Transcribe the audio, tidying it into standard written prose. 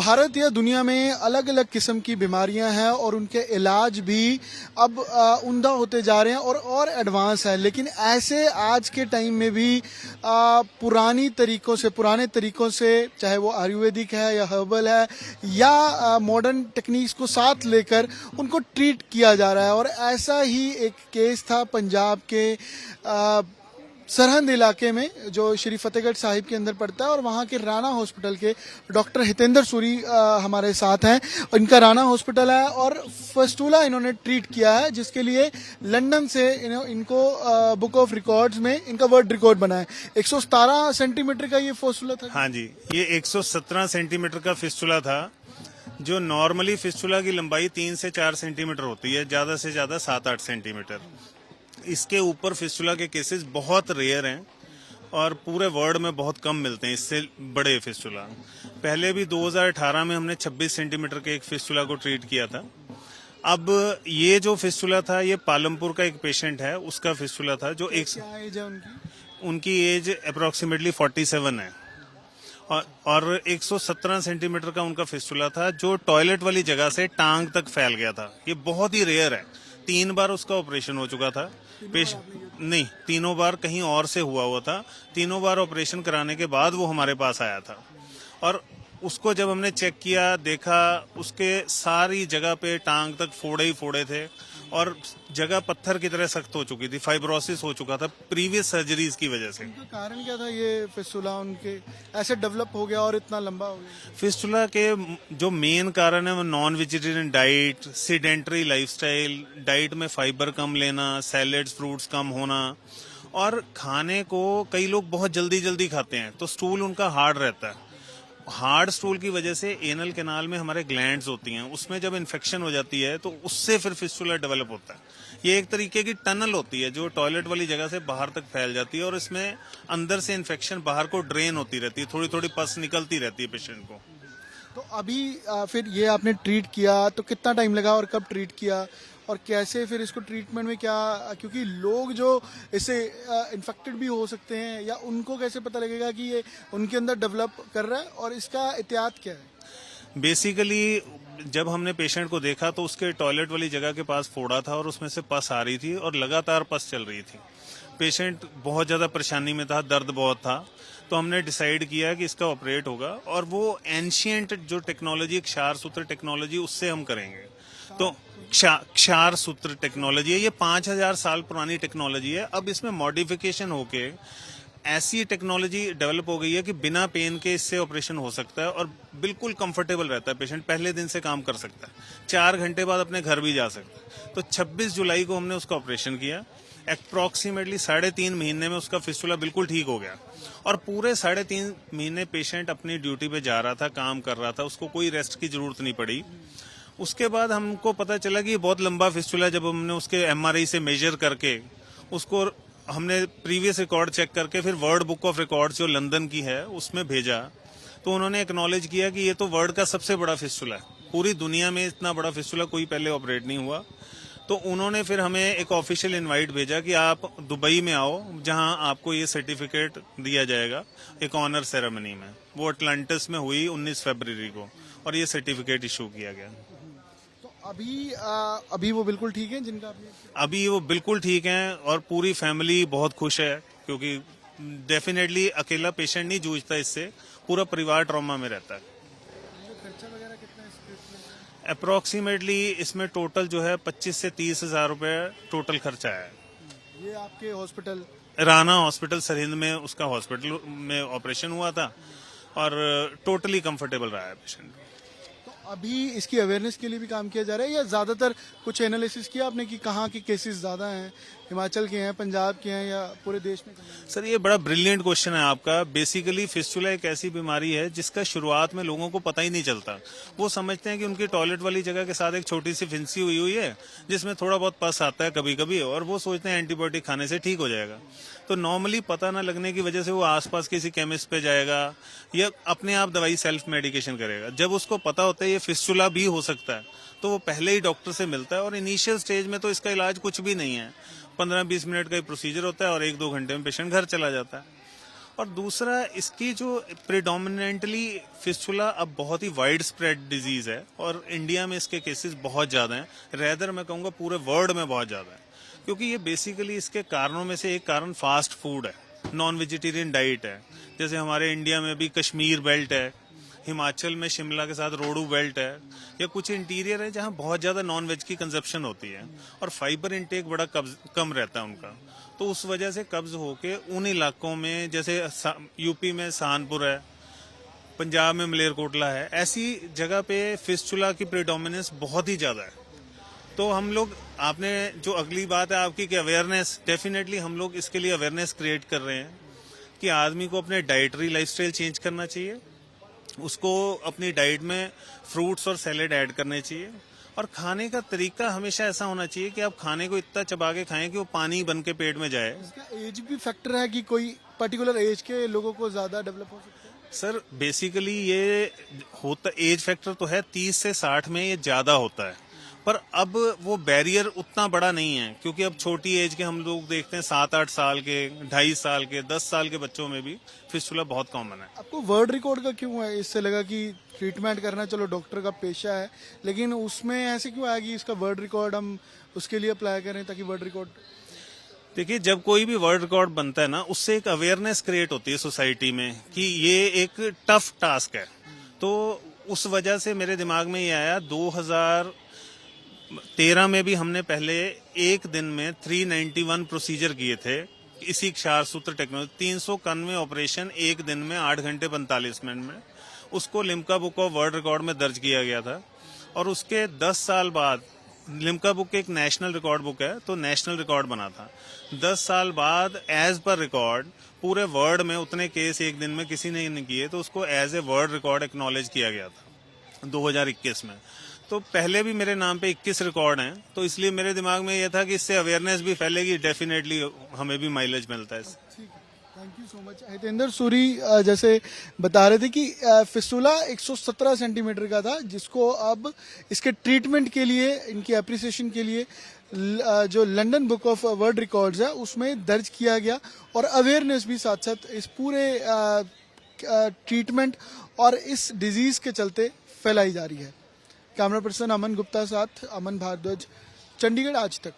भारत या दुनिया में अलग अलग किस्म की बीमारियां हैं और उनके इलाज भी अब उम्दा होते जा रहे हैं और एडवांस है। लेकिन ऐसे आज के टाइम में भी पुराने तरीकों से चाहे वो आयुर्वेदिक है या हर्बल है या मॉडर्न टेक्निक्स को साथ लेकर उनको ट्रीट किया जा रहा है। और ऐसा ही एक केस था पंजाब के सरहंद इलाके में जो श्री फतेहगढ़ साहिब के अंदर पड़ता है, और वहाँ के राना हॉस्पिटल के डॉक्टर हितेंद्र सूरी हमारे साथ हैं। इनका राना हॉस्पिटल है और फस्टूला इन्होंने ट्रीट किया है, जिसके लिए लंदन से इनको बुक ऑफ रिकॉर्ड्स में इनका वर्ल्ड रिकॉर्ड बना है। 117 सेंटीमीटर का ये फस्टूला था। हाँ जी, ये 117 सेंटीमीटर का फिस्टूला था। जो नॉर्मली फिस्टूला की लंबाई 3 से 4 सेंटीमीटर होती है, ज्यादा से ज्यादा 7-8 सेंटीमीटर। इसके ऊपर फिस्टूला के केसेस बहुत रेयर हैं और पूरे वर्ल्ड में बहुत कम मिलते हैं इससे बड़े फिस्टूला। पहले भी 2018 में हमने 26 सेंटीमीटर के एक फिस्टूला को ट्रीट किया था। अब ये जो फिस्टूला था, ये पालमपुर का एक पेशेंट है, उसका फिस्टूला था। जो एक क्या एज है उनकी एज अप्रोक्सीमेटली 47 है और 117 सेंटीमीटर का उनका फिस्टूला था, जो टॉयलेट वाली जगह से टांग तक फैल गया था। ये बहुत ही रेयर है। 3 बार उसका ऑपरेशन हो चुका था। नहीं, तीनों बार कहीं और से हुआ था। तीनों बार ऑपरेशन कराने के बाद वो हमारे पास आया था और उसको जब हमने चेक किया, देखा, उसके सारी जगह पे टांग तक फोड़े ही फोड़े थे और जगह पत्थर की तरह सख्त हो चुकी थी। फाइब्रोसिस हो चुका था प्रीवियस सर्जरीज की वजह से। इनका कारण क्या था ये फिस्टूला उनके ऐसे डेवलप हो गया और इतना लंबा हो गया? फिस्टूला के जो मेन कारण है वो non vegetarian diet, sedentary lifestyle, diet में फाइबर कम लेना, सैलेड्स फ्रूट्स कम होना, और खाने को कई लोग बहुत जल्दी जल्दी खाते हैं तो स्टूल उनका हार्ड रहता है। हार्ड स्टूल की वजह से एनल कैनाल में हमारे ग्लैंड्स होती हैं, उसमें जब इन्फेक्शन हो जाती है तो उससे फिर फिस्टूला डेवलप होता है। ये एक तरीके की टनल होती है जो टॉयलेट वाली जगह से बाहर तक फैल जाती है और इसमें अंदर से इन्फेक्शन बाहर को ड्रेन होती रहती है, थोड़ी थोड़ी पस निकलती रहती है पेशेंट को। तो अभी फिर ये आपने ट्रीट किया तो कितना टाइम लगा और कब ट्रीट किया और कैसे फिर इसको ट्रीटमेंट में क्या, क्योंकि लोग जो इससे इन्फेक्टेड भी हो सकते हैं, या उनको कैसे पता लगेगा कि ये उनके अंदर डेवलप कर रहा है और इसका एहतियात क्या है? बेसिकली जब हमने पेशेंट को देखा तो उसके टॉयलेट वाली जगह के पास फोड़ा था और उसमें से पस आ रही थी और लगातार पस चल रही थी। पेशेंट बहुत ज्यादा परेशानी में था, दर्द बहुत था, तो हमने डिसाइड किया कि इसका ऑपरेट होगा और वो एंशियंट जो टेक्नोलॉजी, क्षार सूत्र टेक्नोलॉजी, उससे हम करेंगे। तो क्षार सूत्र टेक्नोलॉजी है, ये 5000 साल पुरानी टेक्नोलॉजी है। अब इसमें मॉडिफिकेशन होके ऐसी टेक्नोलॉजी डेवलप हो गई है कि बिना पेन के इससे ऑपरेशन हो सकता है और बिल्कुल कंफर्टेबल रहता है। पेशेंट पहले दिन से काम कर सकता है, 4 घंटे बाद अपने घर भी जा सकता है। तो 26 जुलाई को हमने उसका ऑपरेशन किया। अप्रोक्सीमेटली 3.5 महीने में उसका फिस्टूला बिल्कुल ठीक हो गया और पूरे 3.5 महीने पेशेंट अपनी ड्यूटी पे जा रहा था, काम कर रहा था, उसको कोई रेस्ट की जरूरत नहीं पड़ी। उसके बाद हमको पता चला कि ये बहुत लंबा फिस्टूला है। जब हमने उसके एमआरआई से मेजर करके उसको हमने प्रीवियस रिकॉर्ड चेक करके फिर वर्ल्ड बुक ऑफ रिकॉर्ड्स जो लंदन की है उसमें भेजा, तो उन्होंने एक्नॉलेज किया कि ये तो वर्ल्ड का सबसे बड़ा फिस्टूला है। पूरी दुनिया में इतना बड़ा फिस्टूला कोई पहले ऑपरेट नहीं हुआ। तो उन्होंने फिर हमें एक ऑफिशियल इनवाइट भेजा कि आप दुबई में आओ, जहां आपको ये सर्टिफिकेट दिया जाएगा एक ऑनर सेरेमनी में। वो अटलांटिस में हुई 19 फरवरी को और ये सर्टिफिकेट इशू किया गया। अभी वो बिल्कुल ठीक है जिनका अभी वो बिल्कुल ठीक हैं और पूरी फैमिली बहुत खुश है, क्योंकि डेफिनेटली अकेला पेशेंट नहीं जूझता इससे, पूरा परिवार ट्रॉमा में रहता है। खर्चा वगैरह कितना है? अप्रोक्सीमेटली इसमें टोटल जो है 25 से 30 हजार रुपए टोटल खर्चा है। ये आपके हॉस्पिटल राना हॉस्पिटल सरहिंद में उसका हॉस्पिटल में ऑपरेशन हुआ था और टोटली कंफर्टेबल रहा है पेशेंट। अभी इसकी अवेयरनेस के लिए भी काम किया जा रहा है, या ज्यादातर कुछ एनालिसिस किया आपने कि कहाँ के केसेस ज्यादा हैं, हिमाचल के हैं, पंजाब के हैं, या पूरे देश में? सर, ये बड़ा ब्रिलियंट क्वेश्चन है आपका। बेसिकली फिस्टूला एक ऐसी बीमारी है जिसका शुरुआत में लोगों को पता ही नहीं चलता। वो समझते हैं कि उनकी टॉयलेट वाली जगह के साथ एक छोटी सी फिंसी हुई है जिसमें थोड़ा बहुत पस आता है कभी कभी, और वो सोचते हैं एंटीबायोटिक खाने से ठीक हो जाएगा। तो नॉर्मली पता ना लगने की वजह से वो आसपास किसी केमिस्ट पे जाएगा या अपने आप दवाई सेल्फ मेडिकेशन करेगा। जब उसको पता होता है ये फिस्टूला भी हो सकता है तो वो पहले ही डॉक्टर से मिलता है, और इनिशियल स्टेज में तो इसका इलाज कुछ भी नहीं है, 15-20 मिनट का ही प्रोसीजर होता है और 1-2 घंटे में पेशेंट घर चला जाता है। और दूसरा इसकी जो प्रिडोमिनेंटली फिस्टुला अब बहुत ही वाइड स्प्रेड डिजीज है और इंडिया में इसके केसेस बहुत ज़्यादा हैं, रेदर मैं कहूँगा पूरे वर्ल्ड में बहुत ज़्यादा है, क्योंकि ये बेसिकली इसके कारणों में से एक कारण फास्ट फूड है, नॉन वेजिटेरियन डाइट है। जैसे हमारे इंडिया में भी कश्मीर बेल्ट है, हिमाचल में शिमला के साथ रोडू बेल्ट है, या कुछ इंटीरियर है जहाँ बहुत ज़्यादा नॉन वेज की कंजप्शन होती है और फाइबर इंटेक बड़ा कम रहता है उनका, तो उस वजह से कब्ज होके उन इलाकों में जैसे यूपी में सहारनपुर है, पंजाब में मलेरकोटला है, ऐसी जगह पे फिस्टुला की प्रिडोमिनेंस बहुत ही ज़्यादा है। तो हम लोग, आपने जो अगली बात है आपकी कि अवेयरनेस, डेफिनेटली हम लोग इसके लिए अवेयरनेस क्रिएट कर रहे हैं कि आदमी को अपने डाइटरी लाइफस्टाइल चेंज करना चाहिए, उसको अपनी डाइट में फ्रूट्स और सैलेड ऐड करने चाहिए, और खाने का तरीका हमेशा ऐसा होना चाहिए कि आप खाने को इतना चबा के खाएं कि वो पानी बन के पेट में जाए। इसका एज भी फैक्टर है कि कोई पर्टिकुलर एज के लोगों को ज्यादा डेवलप हो सकता है? सर बेसिकली ये होता, एज फैक्टर तो है 30 से 60 में ये ज्यादा होता है, पर अब वो बैरियर उतना बड़ा नहीं है, क्योंकि अब छोटी एज के हम लोग देखते हैं 7-8 साल के, 2.5 साल के, 10 साल के बच्चों में भी फिस्टुला बहुत कॉमन है। आपको वर्ल्ड रिकॉर्ड का क्यों है? इससे लगा कि ट्रीटमेंट करना चलो डॉक्टर का पेशा है, लेकिन उसमें ऐसे क्यों आया कि इसका वर्ल्ड रिकॉर्ड हम उसके लिए अप्लाई करें ताकि वर्ल्ड रिकॉर्ड? देखिए, जब कोई भी वर्ल्ड रिकॉर्ड बनता है ना, उससे एक अवेयरनेस क्रिएट होती है सोसाइटी में कि ये एक टफ टास्क है, तो उस वजह से मेरे दिमाग में ये आया। 2013 में भी हमने पहले एक दिन में 391 प्रोसीजर किए थे इसी क्षार सूत्र टेक्नोलॉजी, 391 ऑपरेशन एक दिन में 8 घंटे 45 मिनट में, उसको Limca book of world record में दर्ज किया गया था। और उसके 10 साल बाद, लिम्का बुक एक नेशनल रिकॉर्ड बुक है, तो नेशनल रिकॉर्ड बना था। 10 साल बाद एज पर रिकॉर्ड पूरे वर्ल्ड में उतने केस एक दिन में किसी ने नहीं किए, तो उसको as a world record acknowledge किया गया था 2021 में। तो पहले भी मेरे नाम पे 21 रिकॉर्ड हैं, तो इसलिए मेरे दिमाग में यह था कि इससे अवेयरनेस भी फैलेगी, डेफिनेटली हमें भी माइलेज मिलता है इससे। ठीक है, thank you so much. Hitendra Suri जैसे बता रहे थे कि फिस्टुला 117 सेंटीमीटर का था, जिसको अब इसके ट्रीटमेंट के लिए, इनकी एप्रिसिएशन के लिए जो London book of world records है उसमें दर्ज किया गया, और अवेयरनेस भी साथ साथ इस पूरे ट्रीटमेंट और इस डिजीज के चलते फैलाई जा रही है। कैमरा पर्सन अमन गुप्ता साथ अमन भारद्वाज, चंडीगढ़ आज तक।